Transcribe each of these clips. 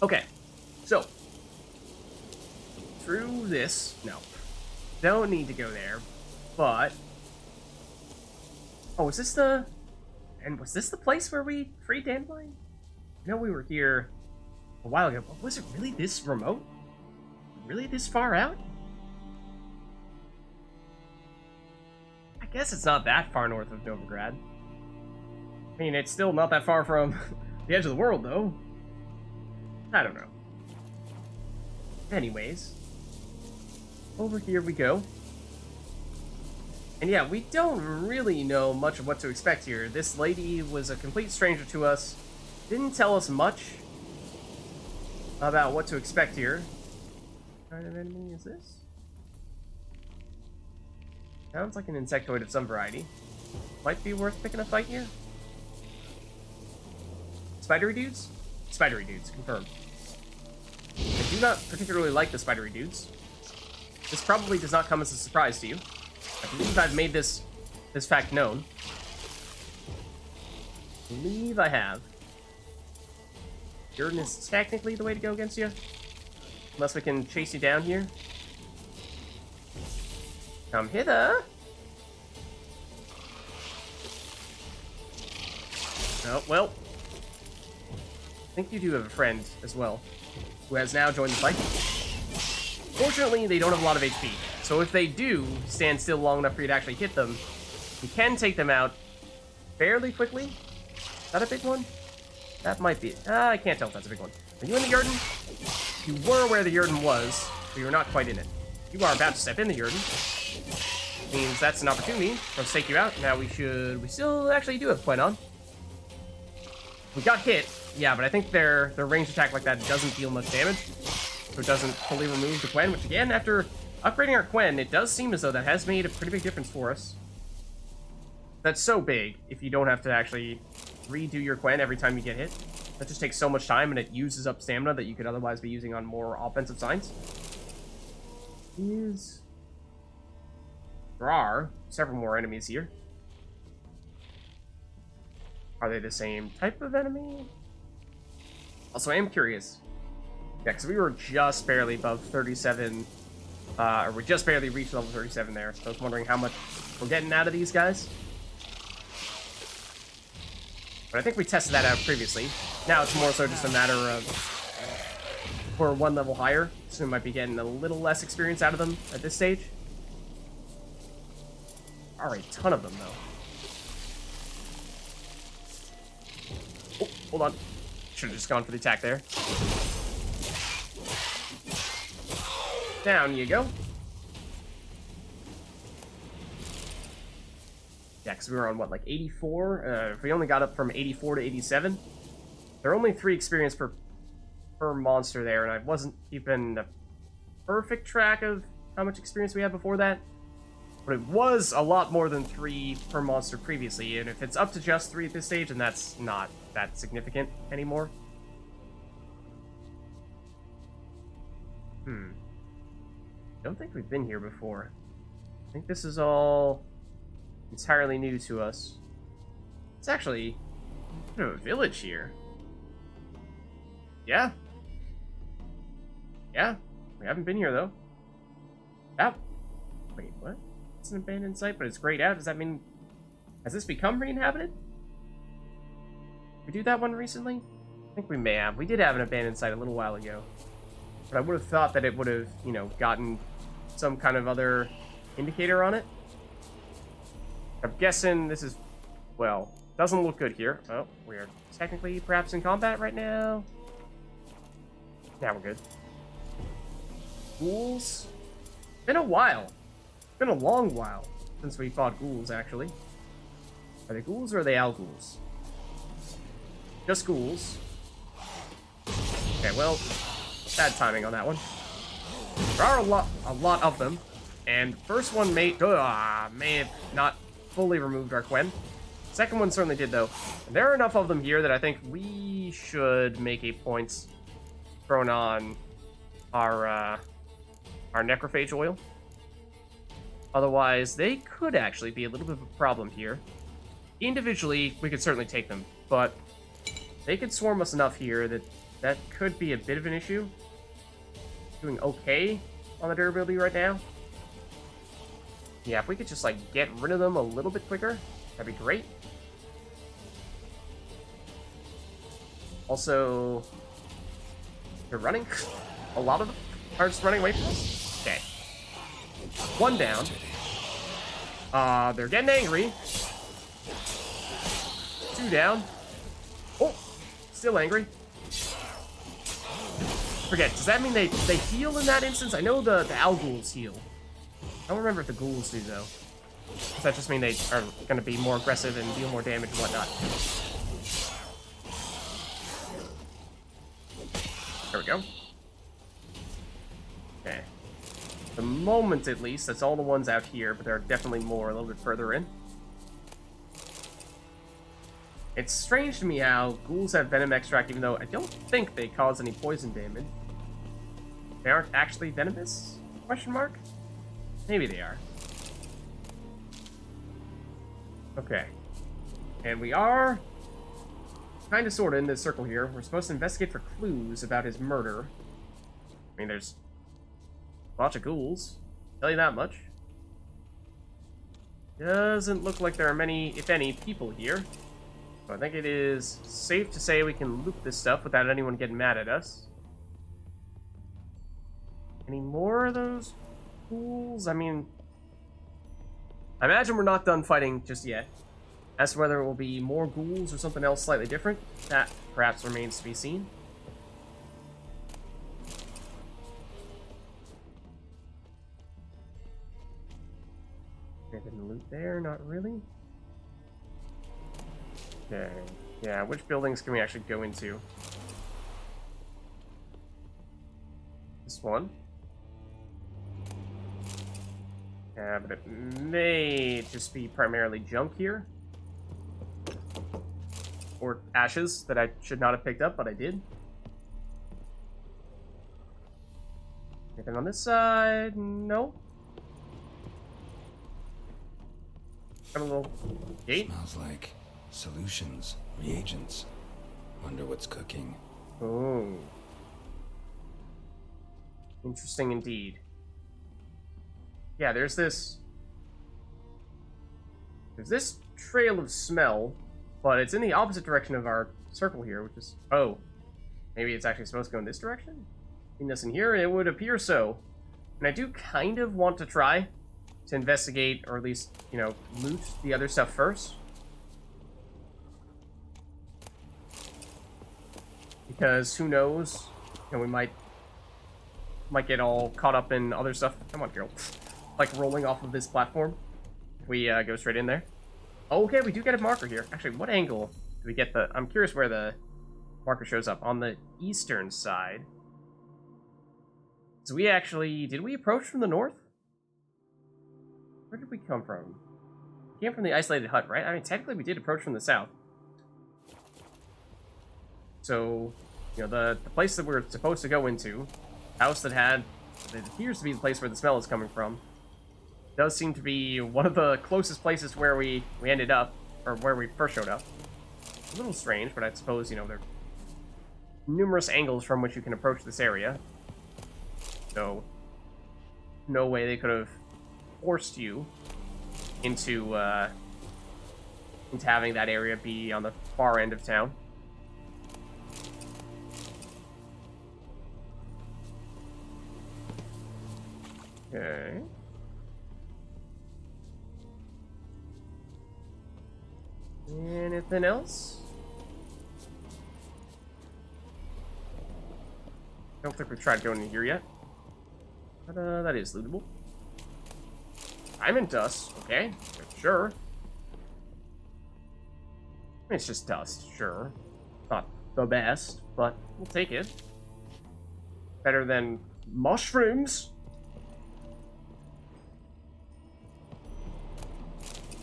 Okay, so through this, no, don't need to go there, but oh, was this the place where we freed Dandelion? I know we were here a while ago, but was it really this remote? Really this far out? I guess it's not that far north of Novigrad. I mean, it's still not that far from the edge of the world, though. I don't know. Anyways, over here we go. And yeah, we don't really know much of what to expect here. This lady was a complete stranger to us. Didn't tell us much about what to expect here. What kind of enemy is this? Sounds like an insectoid of some variety. Might be worth picking a fight here. Spidery dudes? Spidery dudes, confirmed. I do not particularly like the spidery dudes. This probably does not come as a surprise to you. I believe I've made this fact known. I believe I have. Jordan is technically the way to go against you. Unless we can chase you down here. Come hither. Oh, well. I think you do have a friend as well, who has now joined the fight. Fortunately, they don't have a lot of HP, so if they do stand still long enough for you to actually hit them, you can take them out fairly quickly. Is that a big one? That might be. I can't tell if that's a big one. Are you in the Jurden? You were where the Jurden was, but you're not quite in it. You are about to step in the Jurden. Means that's an opportunity for us to take you out. Now we still actually do have Quen on. We got hit, yeah, but I think their ranged attack like that doesn't deal much damage. So it doesn't fully remove the Quen, which again, after upgrading our Quen, it does seem as though that has made a pretty big difference for us. That's so big if you don't have to actually redo your Quen every time you get hit. That just takes so much time and it uses up stamina that you could otherwise be using on more offensive signs. There are several more enemies here. Are they the same type of enemy? Also, I am curious. Yeah, because we were just barely above 37, or we just barely reached level 37 there, so I was wondering how much we're getting out of these guys. But I think we tested that out previously. Now it's more so just a matter of we're one level higher, so we might be getting a little less experience out of them at this stage. There are a ton of them, though. Oh, hold on. Should have just gone for the attack there. Down you go. Yeah, because we were on, what, like 84? If we only got up from 84 to 87, there are only 3 experience per monster there, and I wasn't keeping a perfect track of how much experience we had before that. But it was a lot more than 3 per monster previously, and if it's up to just 3 at this stage, then that's not that significant anymore. Don't think we've been here before. I think this is all entirely new to us. It's actually a bit of a village here. Yeah. Yeah, we haven't been here, though. Oh. Wait, what? It's an abandoned site, but it's grayed out. Does that mean... has this become re-inhabited? Did we do that one recently? I think we may have. We did have an abandoned site a little while ago. But I would have thought that it would have, you know, gotten some kind of other indicator on it. I'm guessing this is... well, doesn't look good here. Oh, we're technically perhaps in combat right now. Yeah, we're good. Ghouls? Been a while. Been a long while since we fought ghouls, actually. Are they ghouls or are they Al-ghouls? Just ghouls. Okay, well, bad timing on that one. There are a lot of them, and first one may have not fully removed our Quen. Second one certainly did, though. And there are enough of them here that I think we should make a point thrown on our necrophage oil. Otherwise, they could actually be a little bit of a problem here. Individually, we could certainly take them, but they could swarm us enough here that That could be a bit of an issue. Doing okay on the durability right now. Yeah, if we could just, like, get rid of them a little bit quicker, that'd be great. Also, they're running. A lot of them are just running away from us. Okay. One down. They're getting angry. Two down. Oh, still angry. Forget, does that mean they heal in that instance? I know the owl ghouls heal. I don't remember if the ghouls do, though. Does that just mean they are going to be more aggressive and deal more damage and whatnot? There we go. Okay. The moment, at least, that's all the ones out here, but there are definitely more a little bit further in. It's strange to me how ghouls have venom extract, even though I don't think they cause any poison damage. They aren't actually venomous? Question mark? Maybe they are. Okay. And we are kind of sort of in this circle here. We're supposed to investigate for clues about his murder. I mean, there's a bunch of ghouls. Tell you that much. Doesn't look like there are many, if any, people here. So I think it is safe to say we can loot this stuff without anyone getting mad at us. Any more of those ghouls? I mean, I imagine we're not done fighting just yet. As to whether it will be more ghouls or something else slightly different, that perhaps remains to be seen. Anything loot there? Not really. Okay. Yeah, which buildings can we actually go into? This one. Yeah, but it may just be primarily junk here. Or ashes that I should not have picked up, but I did. Anything on this side? No. Got a little gate. Smells like solutions, reagents. Wonder what's cooking. Oh. Interesting indeed. Yeah, there's this trail of smell, but it's in the opposite direction of our circle here, which is... Oh. Maybe it's actually supposed to go in this direction? In this in here? It would appear so. And I do kind of want to try to investigate, or at least, you know, loot the other stuff first. Because who knows? You know, we might get all caught up in other stuff. Come on, girl. Like rolling off of this platform. If we go straight in there. Okay, we do get a marker here. Actually, what angle do we get the... I'm curious where the marker shows up. On the eastern side. So we actually... Did we approach from the north? Where did we come from? We came from the isolated hut, right? I mean, technically we did approach from the south. So, you know, the place that we're supposed to go into, house that had... It appears to be the place where the smell is coming from. Does seem to be one of the closest places where we ended up, or where we first showed up. A little strange, but I suppose, you know, there are numerous angles from which you can approach this area. So, no way they could have forced you into having that area be on the far end of town. Okay. Anything else? Don't think we've tried going in here yet. But, that is lootable. Diamond dust, okay, sure. It's just dust, sure. Not the best, but we'll take it. Better than mushrooms.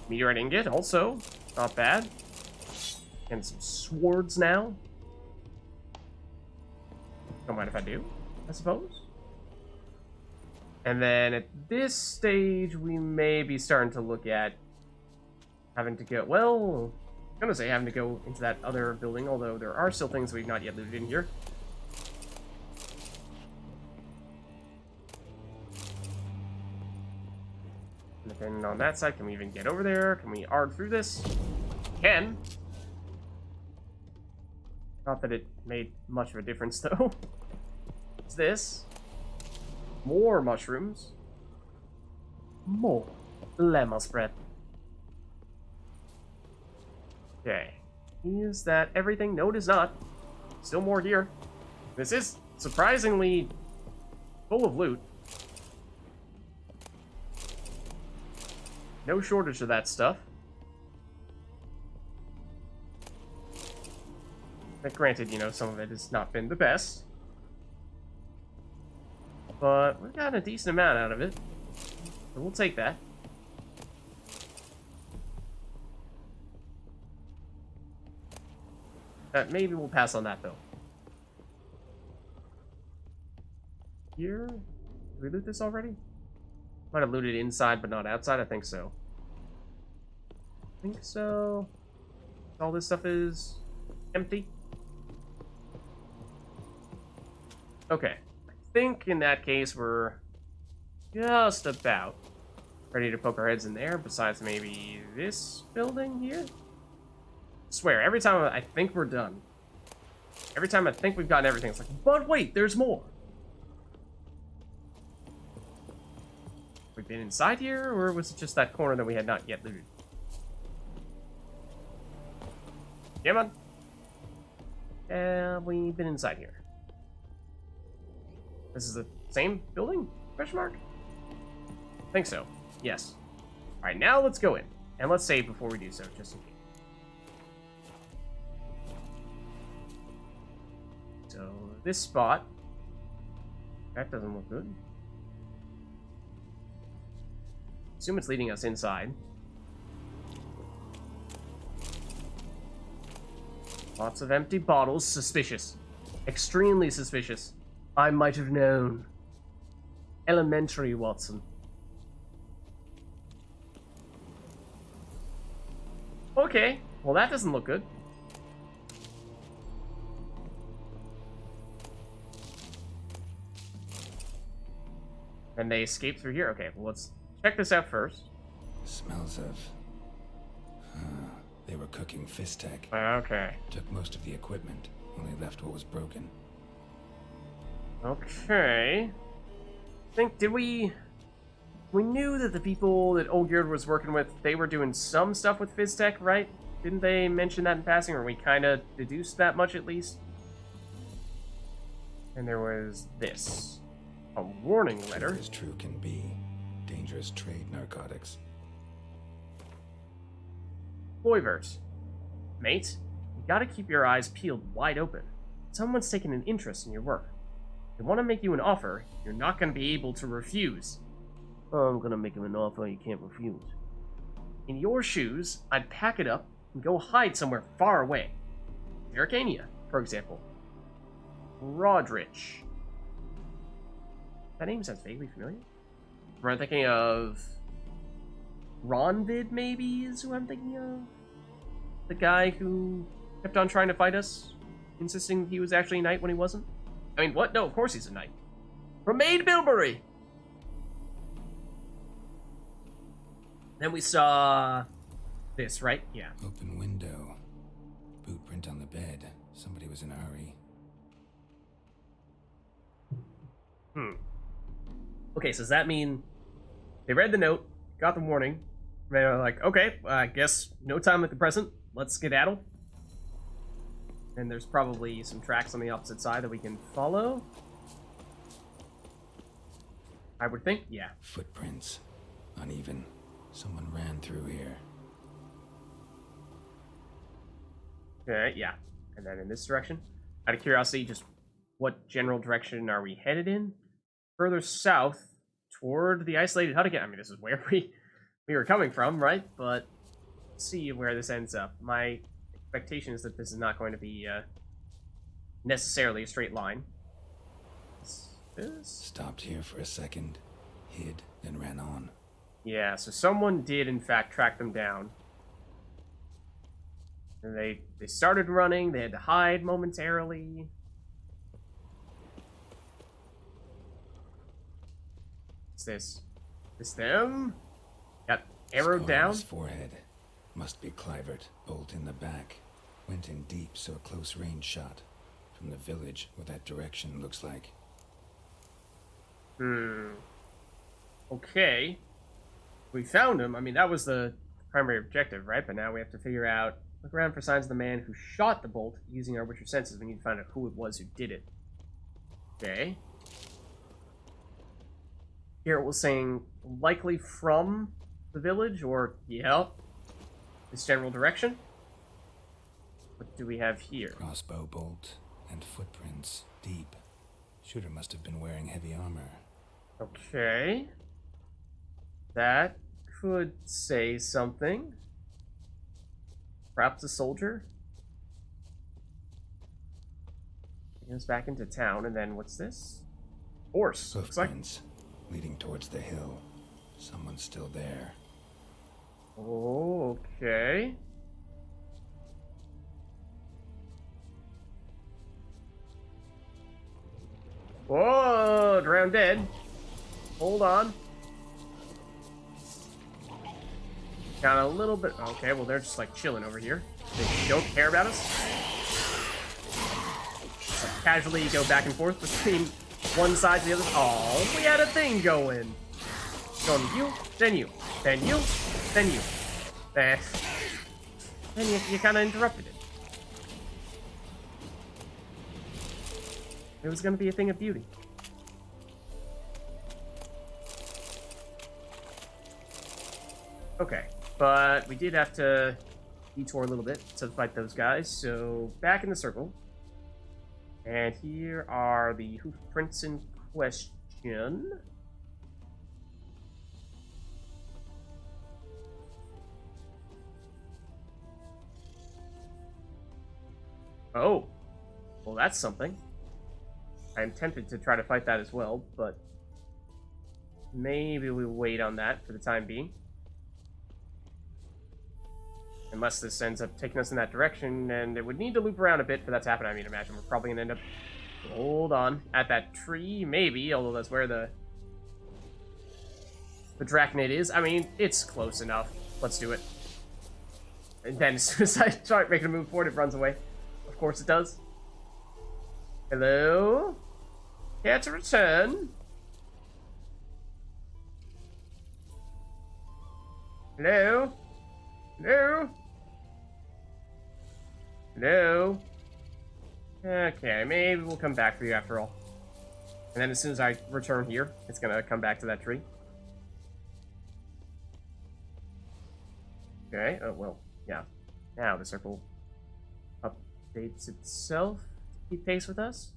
Meteorite ingot, also. Not bad. And some swords now. Don't mind if I do, I suppose. And then at this stage, we may be starting to look at having to go... Well, I'm going to say having to go into that other building, although there are still things we've not yet looted in here. Anything on that side? Can we even get over there? Can we ARG through this? Can. Not that it made much of a difference, though. What's this? More mushrooms. More lemon spread. Okay. Is that everything? No, it is not. Still more here. This is surprisingly full of loot. No shortage of that stuff. But granted, you know, some of it has not been the best. But we've gotten a decent amount out of it. So we'll take that. Maybe we'll pass on that, though. Here? Did we loot this already? Might have looted inside, but not outside. I think so. I think so. All this stuff is empty. Okay. I think in that case we're just about ready to poke our heads in there, besides maybe this building here. I swear, every time I think we're done, every time I think we've gotten everything, it's like, but wait, there's more. We've been inside here, or was it just that corner that we had not yet looted? Come on. We've been inside here. This is the same building? Question mark? I think so. Yes. Alright, now let's go in. And let's save before we do so, just in case. So, this spot. That doesn't look good. Assume it's leading us inside. Lots of empty bottles. Suspicious. Extremely suspicious. I might have known. Elementary, Watson. Okay. Well, that doesn't look good. And they escape through here? Okay, well, let's check this out first. Smells of... they were cooking Fistech. Okay. Took most of the equipment, only left what was broken. Okay. I think, did we... We knew that the people that Old Geared was working with, they were doing some stuff with Fiztech, right? Didn't they mention that in passing, or we kind of deduced that much at least? And there was this. A warning letter. As true can be. Dangerous trade narcotics. Boyvert. Mate, you gotta keep your eyes peeled wide open. Someone's taken an interest in your work. They want to make you an offer you're not going to be able to refuse. Oh, I'm going to make him an offer you can't refuse. In your shoes, I'd pack it up and go hide somewhere far away. Arcania, for example. Rodrich. That name sounds vaguely familiar. Am I thinking of... Ronvid, maybe, is who I'm thinking of? The guy who kept on trying to fight us, insisting he was actually a knight when he wasn't? I mean, what? No, of course he's a knight. From Maid Bilberry! Then we saw... this, right? Yeah. Open window. Boot print on the bed. Somebody was in a hurry. Okay, so does that mean they read the note, got the warning, they were like, okay, I guess no time like the present, let's skedaddle. And there's probably some tracks on the opposite side that we can follow. I would think, yeah. Footprints. Uneven. Someone ran through here. Okay, yeah. And then in this direction. Out of curiosity, just what general direction are we headed in? Further south, toward the isolated hut again. I mean, this is where we were coming from, right? But let's see where this ends up. My expectation is that this is not going to be necessarily a straight line. This? Stopped here for a second, hid, then ran on. Yeah, so someone did in fact track them down. And they started running, they had to hide momentarily. What's this? Is this them? Got arrowed Scar on down. his forehead. Must be Clivert. Bolt in the back. Went in deep, so a close range shot. From the village, where that direction looks like. Okay. We found him. I mean, that was the primary objective, right? But now we have to figure out... Look around for signs of the man who shot the bolt. Using our Witcher senses, we need to find out who it was who did it. Okay. Here it was saying likely from the village, or, yep, this general direction. What do we have here? Crossbow bolt and footprints deep. Shooter must have been wearing heavy armor. Okay. That could say something. Perhaps a soldier. Taking us back into town, and then what's this? Horse. Looks like. Footprints leading towards the hill. Someone's still there. Oh, okay. Whoa, drowned dead. Hold on. Got a little bit. Okay, well, they're just like chilling over here. They don't care about us. So casually go back and forth between one side to the other. Oh, we had a thing going. Going you, then you, then you, then you. Then you kind of interrupted it. It was going to be a thing of beauty. Okay, but we did have to detour a little bit to fight those guys, so back in the circle. And here are the hoof prints in question. Oh, well, that's something. I'm tempted to try to fight that as well, but maybe we wait on that for the time being. Unless this ends up taking us in that direction, and it would need to loop around a bit for that to happen. I mean, imagine we're probably going to end up... Hold on. At that tree, maybe, although that's where the Drachnid is. I mean, it's close enough. Let's do it. And then as soon as I start making a move forward, it runs away. Of course it does. Hello? Care to return? Hello? Hello? Hello? Okay, maybe we'll come back for you after all. And then as soon as I return here, it's gonna come back to that tree. Okay, oh well, yeah. Now the circle updates itself to keep pace with us.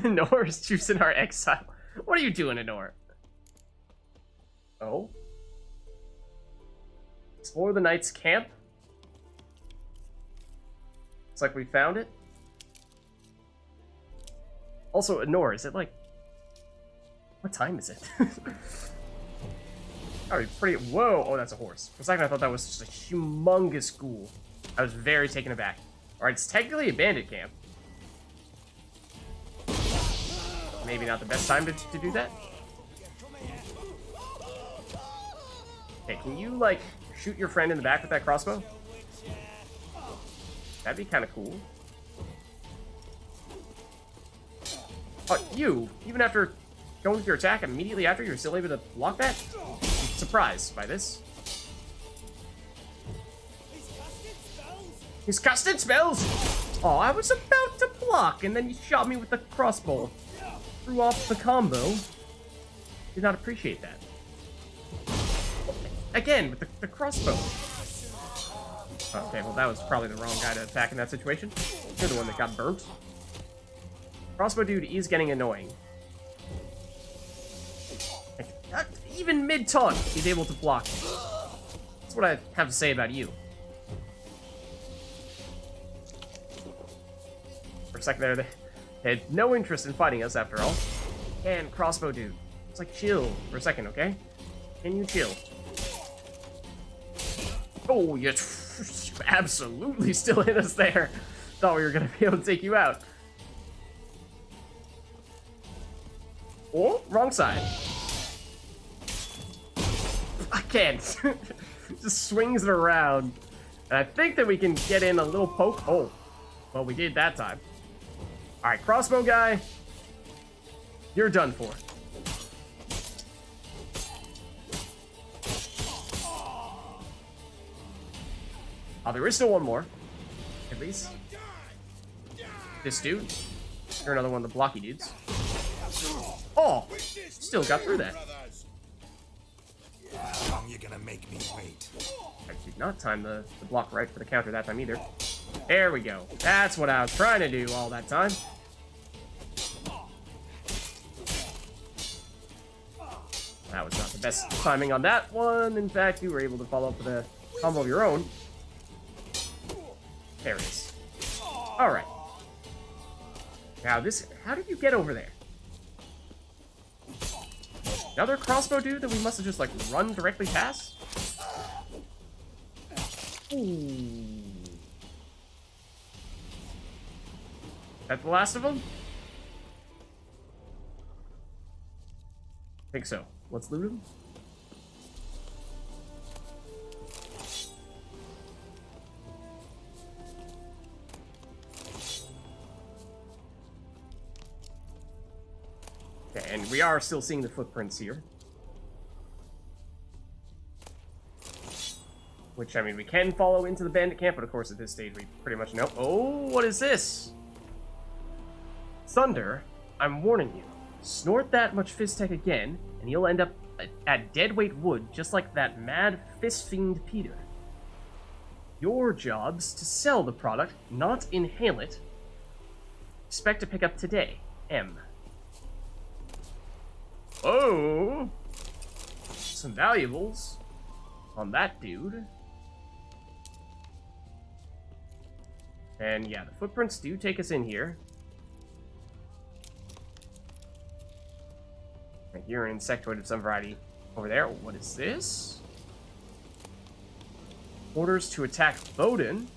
Nor is choosing our exile. What are you doing, Anor? Oh? Explore the knight's camp? Looks like we found it. Also, Anor, is it like... What time is it? Oh, pretty... Whoa! Oh, that's a horse. For a second, I thought that was just a humongous ghoul. I was very taken aback. Alright, it's technically a bandit camp. Maybe not the best time to do that. Okay, can you, like, shoot your friend in the back with that crossbow? That'd be kind of cool. Oh, you! Even after going with your attack immediately after, you're still able to block that? I'm surprised by this. He's casted spells! Oh, I was about to block, and then you shot me with the crossbow. Threw off the combo. Did not appreciate that. Again, with the crossbow. Okay, well, that was probably the wrong guy to attack in that situation. You're the one that got burnt. Crossbow dude is getting annoying. Like, even mid-taunt, he's able to block. That's what I have to say about you. For a second there, they had no interest in fighting us after all. And crossbow dude, it's like chill for a second, okay? Can you chill? Oh, you absolutely still hit us there. Thought we were gonna be able to take you out. Oh, wrong side. I can't. Just swings it around. And I think that we can get in a little poke. Oh, well, we did that time. All right, crossbow guy. You're done for. Oh, there is still one more. At least. This dude. You're another one of the blocky dudes. Oh! Still got through that. How long you gonna make me wait? I did not time the block right for the counter that time either. There we go. That's what I was trying to do all that time. That was not the best timing on that one. In fact, you were able to follow up with a combo of your own. There it is. Alright. Now this... How did you get over there? Another crossbow dude that we must have just, like, run directly past? Ooh. That the last of them? I think so. Let's loot him. Okay, and we are still seeing the footprints here. Which, I mean, we can follow into the bandit camp, but of course at this stage we pretty much know. Oh, what is this? Thunder, I'm warning you. Snort that much fist tech again, and you'll end up at deadweight wood, just like that mad fist fiend Peter. Your job's to sell the product, not inhale it. Expect to pick up today, M. Oh! Some valuables on that dude. And yeah, the footprints do take us in here. And here an insectoid of some variety over there. What is this? Orders to attack Bowden.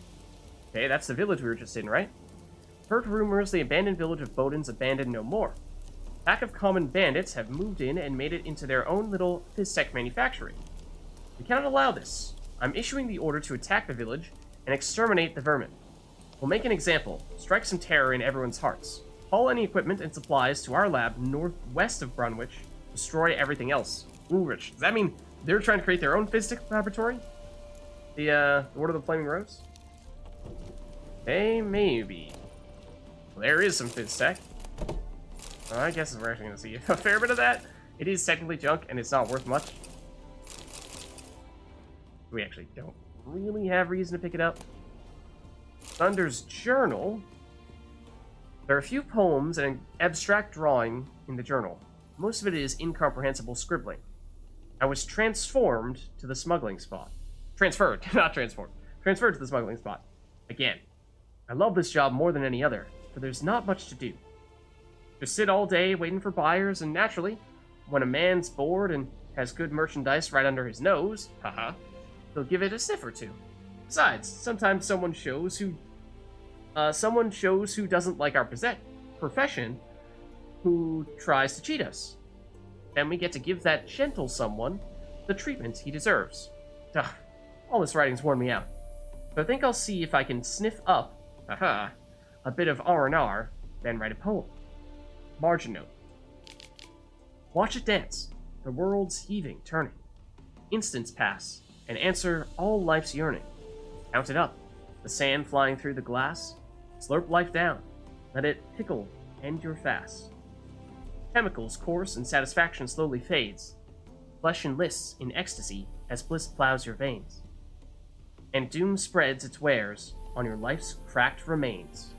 Okay, that's the village we were just in, right? Heard rumors the abandoned village of Bowden's abandoned no more. A pack of common bandits have moved in and made it into their own little Fizztech manufactory. We cannot allow this. I'm issuing the order to attack the village and exterminate the vermin. We'll make an example, strike some terror in everyone's hearts. Haul any equipment and supplies to our lab northwest of Brunwich. Destroy everything else. Ulrich. Does that mean they're trying to create their own Fizztech laboratory? The Order of the Flaming Rose? Hey, maybe. Well, there is some Fizztech. I guess we're actually going to see a fair bit of that. It is technically junk, and it's not worth much. We actually don't really have reason to pick it up. Thunder's journal. There are a few poems and an abstract drawing in the journal. Most of it is incomprehensible scribbling. I was transformed to the smuggling spot. Transferred, not transformed. Transferred to the smuggling spot. Again. I love this job more than any other, for there's not much to do. Just sit all day waiting for buyers, and naturally, when a man's bored and has good merchandise right under his nose, haha, he'll give it a sniff or two. Besides, sometimes someone shows who doesn't like our profession, who tries to cheat us. Then we get to give that gentle someone the treatment he deserves. Ugh, all this writing's worn me out. But I think I'll see if I can sniff up, a bit of R&R, then write a poem. Margin note. Watch it dance, the world's heaving, turning. Instants pass, and answer all life's yearning. Count it up, the sand flying through the glass. Slurp life down, let it pickle, end your fast. Chemicals course and satisfaction slowly fades. Flesh enlists in ecstasy as bliss plows your veins. And doom spreads its wares on your life's cracked remains.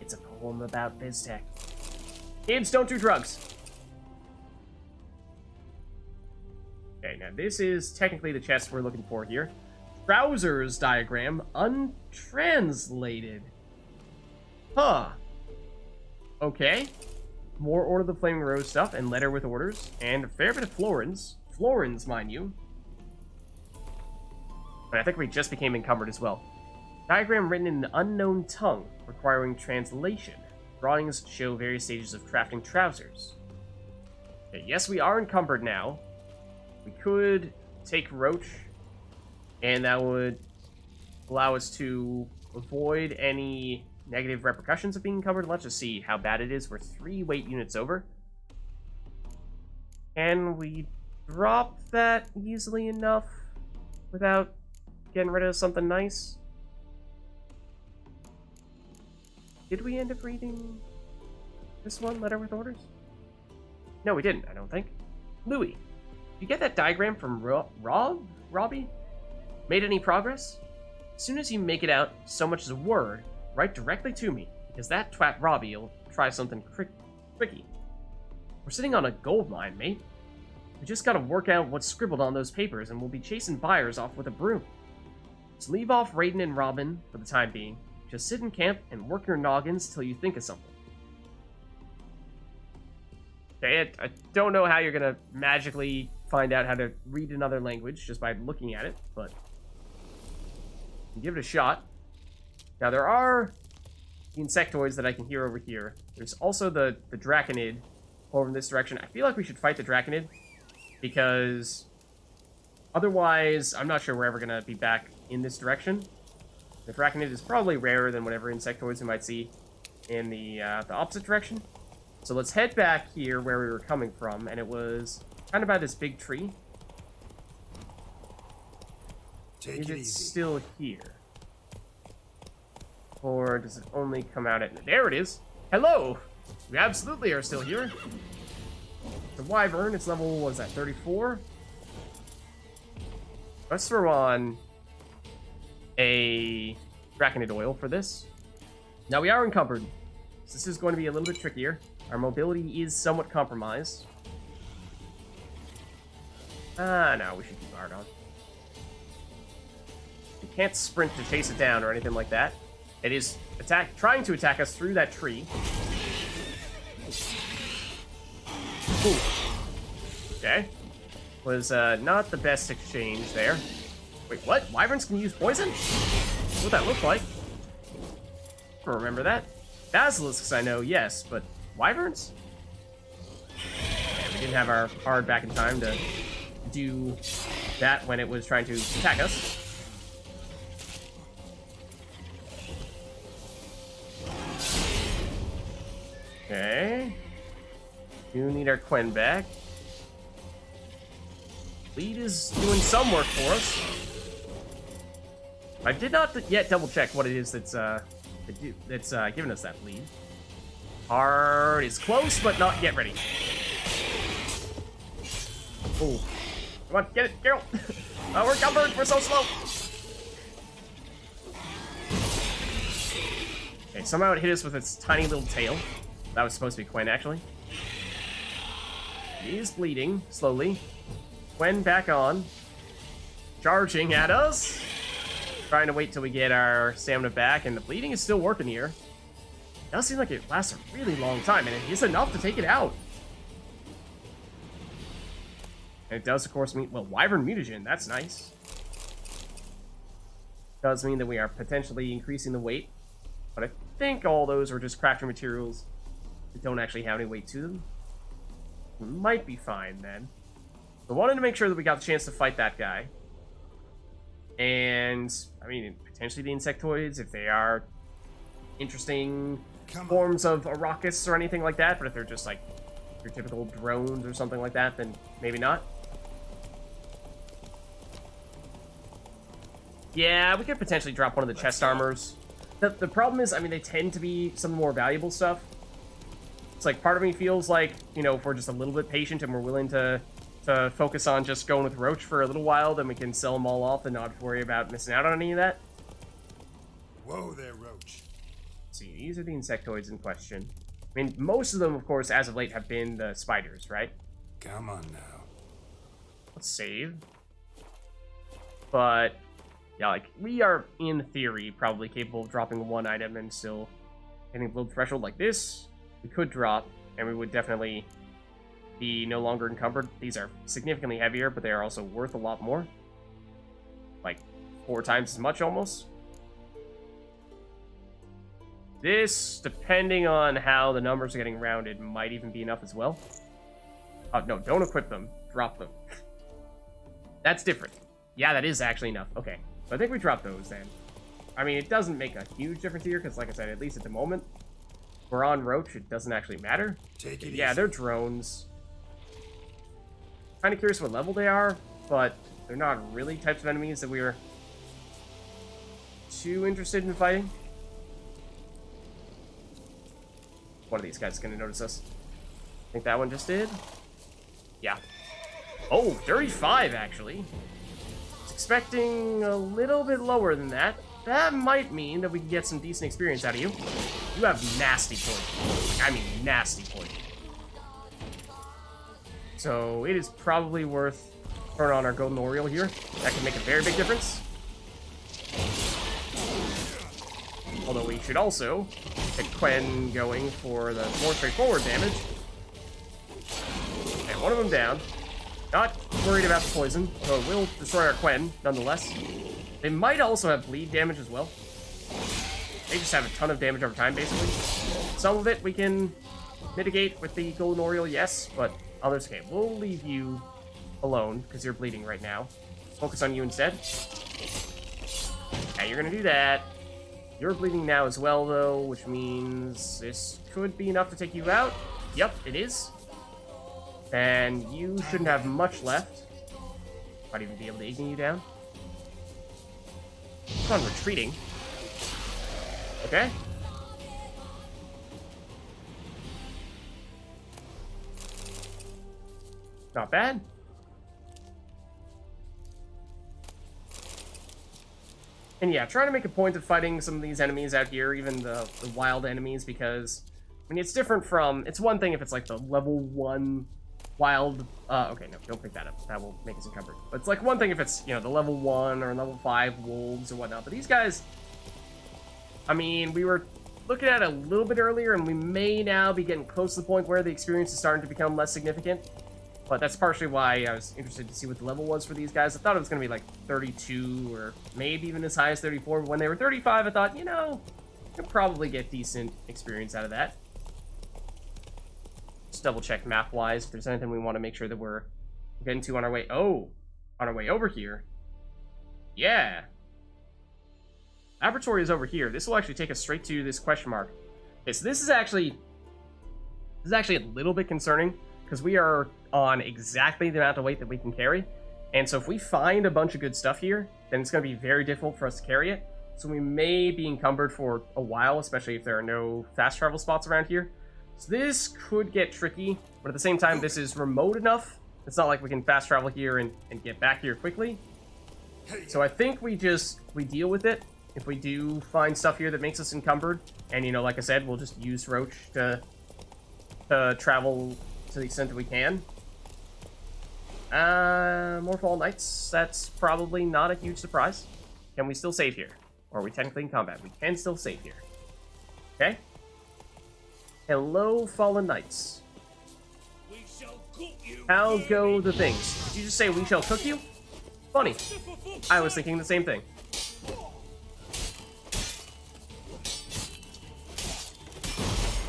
It's a poem about Fizztech. Kids, don't do drugs. Okay, now this is technically the chest we're looking for here. Trousers diagram untranslated. Huh. Okay. More Order of the Flaming Rose stuff and letter with orders. And a fair bit of florins. Florins, mind you. But I think we just became encumbered as well. Diagram written in an unknown tongue, requiring translation. Drawings show various stages of crafting trousers. Okay, yes, we are encumbered now. We could take Roach, and that would allow us to avoid any negative repercussions of being encumbered. Let's just see how bad it is. We're 3 weight units over. Can we drop that easily enough without getting rid of something nice? Did we end up reading this one, Letter with Orders? No, we didn't, I don't think. Louis, you get that diagram from Robbie? Made any progress? As soon as you make it out so much as a word, write directly to me, because that twat Robbie will try something tricky. We're sitting on a gold mine, mate. We just gotta work out what's scribbled on those papers, and we'll be chasing buyers off with a broom. Just leave off Raiden and Robin for the time being. Just sit in camp and work your noggins till you think of something. Okay, I don't know how you're gonna magically find out how to read another language just by looking at it, but give it a shot. Now, there are the insectoids that I can hear over here. There's also the Draconid over in this direction. I feel like we should fight the Draconid, because otherwise, I'm not sure we're ever going to be back in this direction. The Draconid is probably rarer than whatever insectoids we might see in the opposite direction. So let's head back here where we were coming from, and it was kind of by this big tree. Is it still here? Or does it only come out at... There it is! Hello! We absolutely are still here. The Wyvern, its level, what is that, 34? Let's throw on a Draconid oil for this. Now, we are encumbered, so this is going to be a little bit trickier. Our mobility is somewhat compromised. No, we should keep guard on. We can't sprint to chase it down or anything like that. It is trying to attack us through that tree. Ooh. Okay. Was not the best exchange there. Wait, what? Wyverns can use poison? What that look like? I don't remember that. Basilisks, I know, yes, but Wyverns? Yeah, we didn't have our card back in time to do that when it was trying to attack us. Okay. Do need our Quen back. Lead is doing some work for us. I did not yet double check what it is that's giving us that lead. Hard is close, but not yet ready. Oh, come on, get it, Geralt. We're encumbered. We're so slow. Okay, somehow it hit us with its tiny little tail. That was supposed to be Quen, actually. He is bleeding slowly. Quen back on. Charging at us. Trying to wait till we get our stamina back, and the bleeding is still working here. It does seem like it lasts a really long time, and it is enough to take it out. And it does, of course, mean, well, Wyvern Mutagen, that's nice. Does mean that we are potentially increasing the weight, but I think all those are just crafting materials that don't actually have any weight to them. We might be fine, then. I wanted to make sure that we got the chance to fight that guy. And, I mean, potentially the insectoids, if they are interesting forms of Arrakis or anything like that, but if they're just, like, your typical drones or something like that, then maybe not. Yeah, we could potentially drop one of the chest armors. The problem is, I mean, they tend to be some more valuable stuff. It's like, part of me feels like, you know, if we're just a little bit patient and we're willing to focus on just going with Roach for a little while, then we can sell them all off and not worry about missing out on any of that. Whoa there, Roach. See, these are the insectoids in question. I mean, most of them, of course, as of late, have been the spiders, right? Come on now. Let's save. But, yeah, like, we are, in theory, probably capable of dropping one item and still hitting below the threshold like this. We could drop, and we would definitely be no longer encumbered. These are significantly heavier, but they are also worth a lot more. Like, 4 times as much, almost. This, depending on how the numbers are getting rounded, might even be enough as well. Oh, no, don't equip them. Drop them. That's different. Yeah, that is actually enough. Okay, so I think we drop those then. I mean, it doesn't make a huge difference here, because like I said, at least at the moment, we're on Roach, it doesn't actually matter. Take it Yeah, easy. they're drones. Kind of curious what level they are, but they're not really types of enemies that we're too interested in fighting. One of these guys is going to notice us. I think that one just did. Yeah. Oh, 35, actually. I was expecting a little bit lower than that. That might mean that we can get some decent experience out of you. You have nasty point. I mean, nasty point. So it is probably worth throwing on our Golden Oriole here. That can make a very big difference. Although we should also get Quen going for the more straightforward damage. And one of them down. Not worried about the poison, so it will destroy our Quen, nonetheless. They might also have bleed damage as well. They just have a ton of damage over time, basically. Some of it we can mitigate with the Golden Oriole, yes, but others can't. We'll leave you alone, because you're bleeding right now. Focus on you instead. Yeah, you're gonna do that. You're bleeding now as well, though, which means this could be enough to take you out. Yep, it is. And you shouldn't have much left. Might even be able to Igni you down. Keep on retreating. Okay. Not bad. And yeah, trying to make a point of fighting some of these enemies out here, even the wild enemies, because, I mean, it's different from, it's one thing if it's like the level 1 wild, okay, no, don't pick that up. That will make us encumbered. But it's like one thing if it's, you know, the level 1 or level 5 wolves or whatnot. But these guys, I mean, we were looking at it a little bit earlier, and we may now be getting close to the point where the experience is starting to become less significant. But that's partially why I was interested to see what the level was for these guys. I thought it was going to be like 32 or maybe even as high as 34. But when they were 35, I thought, you know, I could probably get decent experience out of that. Just double check map-wise if there's anything we want to make sure that we're getting to on our way. Oh, on our way over here. Yeah. Laboratory is over here. This will actually take us straight to this question mark. Okay, so this is actually a little bit concerning because we are on exactly the amount of weight that we can carry. And so if we find a bunch of good stuff here, then it's going to be very difficult for us to carry it. So we may be encumbered for a while, especially if there are no fast travel spots around here. So this could get tricky, but at the same time, this is remote enough. It's not like we can fast travel here and get back here quickly. So I think we deal with it. If we do find stuff here that makes us encumbered, and, you know, like I said, we'll just use Roach to travel to the extent that we can. More Fall Knights, that's probably not a huge surprise. Can we still save here? Or are we technically in combat? We can still save here. Okay. Hello, Fallen Knights. We shall cook you. How go the things? Did you just say we shall cook you? Funny. I was thinking the same thing.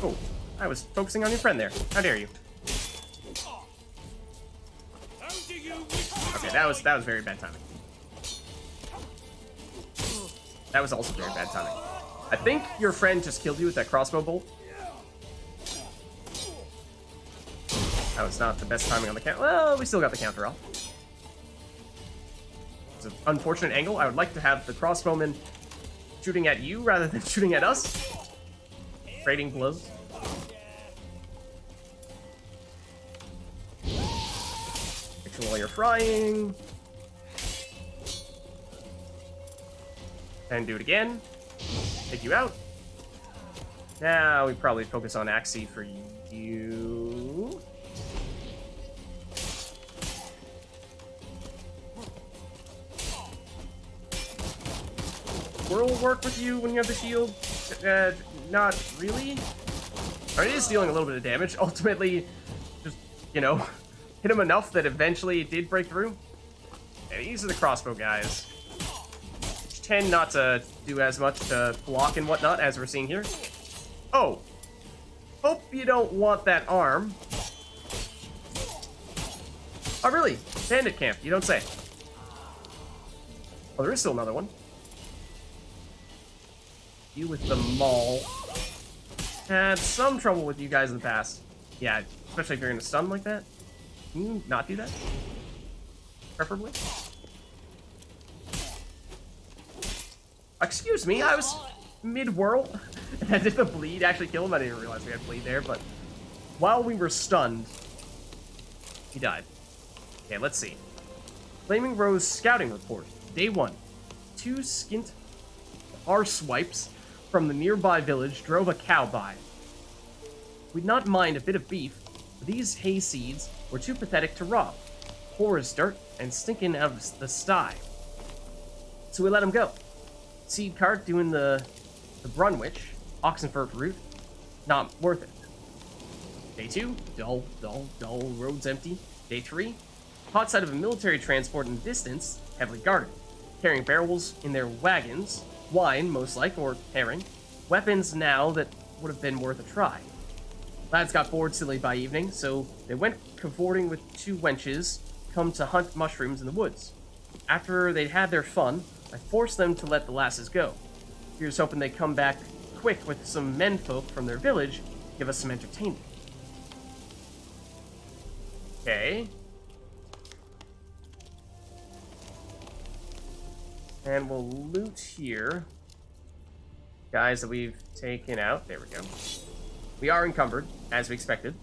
Oh, I was focusing on your friend there. How dare you? Okay, that was very bad timing. That was also very bad timing. I think your friend just killed you with that crossbow bolt. That was not the best timing on the count. Well, we still got the counter off. It's an unfortunate angle. I would like to have the crossbowman shooting at you rather than shooting at us. Trading blows. Fixing while you're frying. And do it again. Take you out. Now we probably focus on Axie for you. Will work with you when you have the shield? Not really. I mean, it is dealing a little bit of damage. Ultimately, just, you know, hit him enough that eventually it did break through. Yeah, these are the crossbow guys. Which tend not to do as much to block and whatnot as we're seeing here. Oh. Hope you don't want that arm. Oh, really? Bandit camp, you don't say. Oh, there is still another one. You with the maul. Had some trouble with you guys in the past. Yeah, especially if you're gonna stun like that. Can you not do that? Preferably. Excuse me, I was mid-whirl. And did the bleed actually kill him? I didn't realize we had bleed there, but while we were stunned, he died. Okay, let's see. Flaming Rose scouting report. Day 1. 2 skint arsewipes from the nearby village drove a cow by. We'd not mind a bit of beef, but these hay seeds were too pathetic to rob. Poor as dirt and stinking out of the sty. So we let him go. Seed cart doing the Brunwich, Oxenford route, not worth it. Day 2, dull, roads empty. Day 3, caught sight of a military transport in the distance, heavily guarded, carrying barrels in their wagons, wine, most like, or herring, weapons now that would have been worth a try. Lads got bored silly by evening, so they went cavorting with 2 wenches, come to hunt mushrooms in the woods. After they'd had their fun, I forced them to let the lasses go. Here's hoping they come back quick with some menfolk from their village, give us some entertainment. Okay. And we'll loot here. Guys that we've taken out. There we go. We are encumbered, as we expected.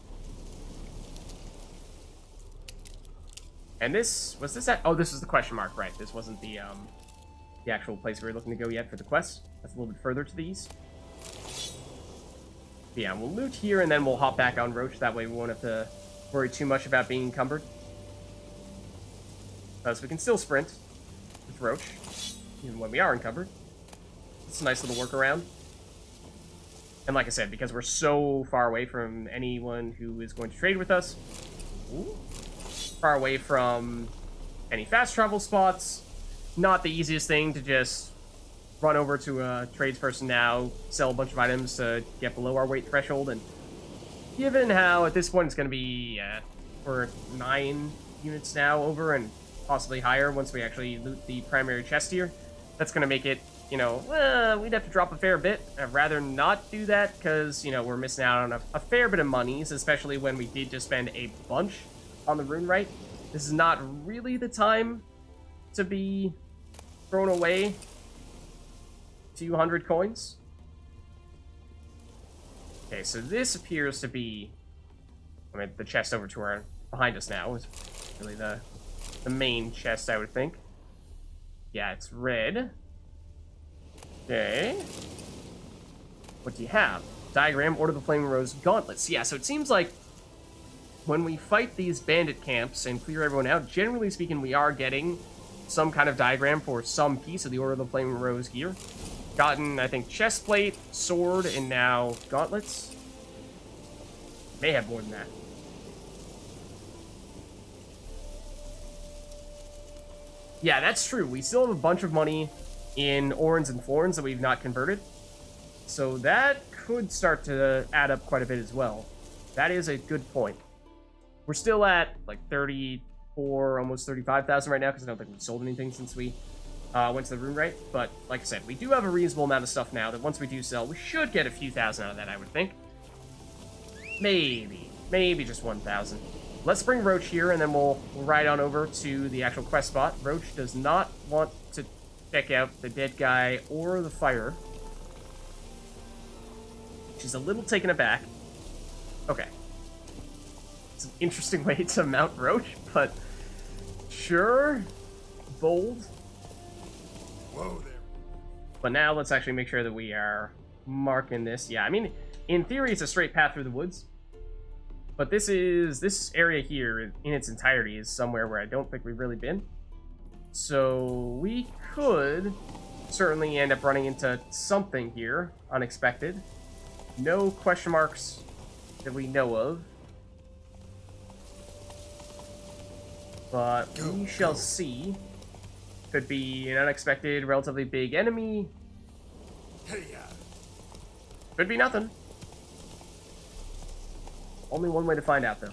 And this, was this at? Oh, this is the question mark, right. This wasn't the actual place we were looking to go yet for the quest. That's a little bit further to the east. But yeah, we'll loot here and then we'll hop back on Roach. That way we won't have to worry too much about being encumbered. So we can still sprint with Roach, even when we are encumbered. It's a nice little workaround. And like I said, because we're so far away from anyone who is going to trade with us, far away from any fast travel spots, not the easiest thing to just run over to a tradesperson now, sell a bunch of items to get below our weight threshold, and given how at this point it's going to be, we're 9 units now over and possibly higher once we actually loot the primary chest here, that's going to make it, you know, we'd have to drop a fair bit. I'd rather not do that because, you know, we're missing out on a fair bit of monies, especially when we did just spend a bunch on the rune right. This is not really the time to be thrown away 200 coins. Okay, so this appears to be, I mean, the chest over to our behind us now is really the main chest, I would think. Yeah, it's red. Okay. What do you have? Diagram, Order of the Flaming Rose, Gauntlets. Yeah, so it seems like when we fight these bandit camps and clear everyone out, generally speaking, we are getting some kind of diagram for some piece of the Order of the Flaming Rose gear. Gotten, I think, chest plate, sword, and now gauntlets. May have more than that. Yeah, that's true. We still have a bunch of money in Orns and Florins that we've not converted. So that could start to add up quite a bit as well. That is a good point. We're still at like 34, almost 35,000 right now because I don't think we've sold anything since we went to the rune right. But like I said, we do have a reasonable amount of stuff now that once we do sell, we should get a few thousand out of that, I would think. Maybe just 1,000. Let's bring Roach here, and then we'll ride on over to the actual quest spot. Roach does not want to check out the dead guy or the fire. She's a little taken aback. Okay. It's an interesting way to mount Roach, but sure. Bold. Whoa there. But now let's actually make sure that we are marking this. Yeah, I mean, in theory, it's a straight path through the woods. But this area here in its entirety is somewhere where I don't think we've really been. So we could certainly end up running into something here, unexpected. No question marks that we know of. But we shall see. Could be an unexpected, relatively big enemy. Could be nothing. Only one way to find out, though.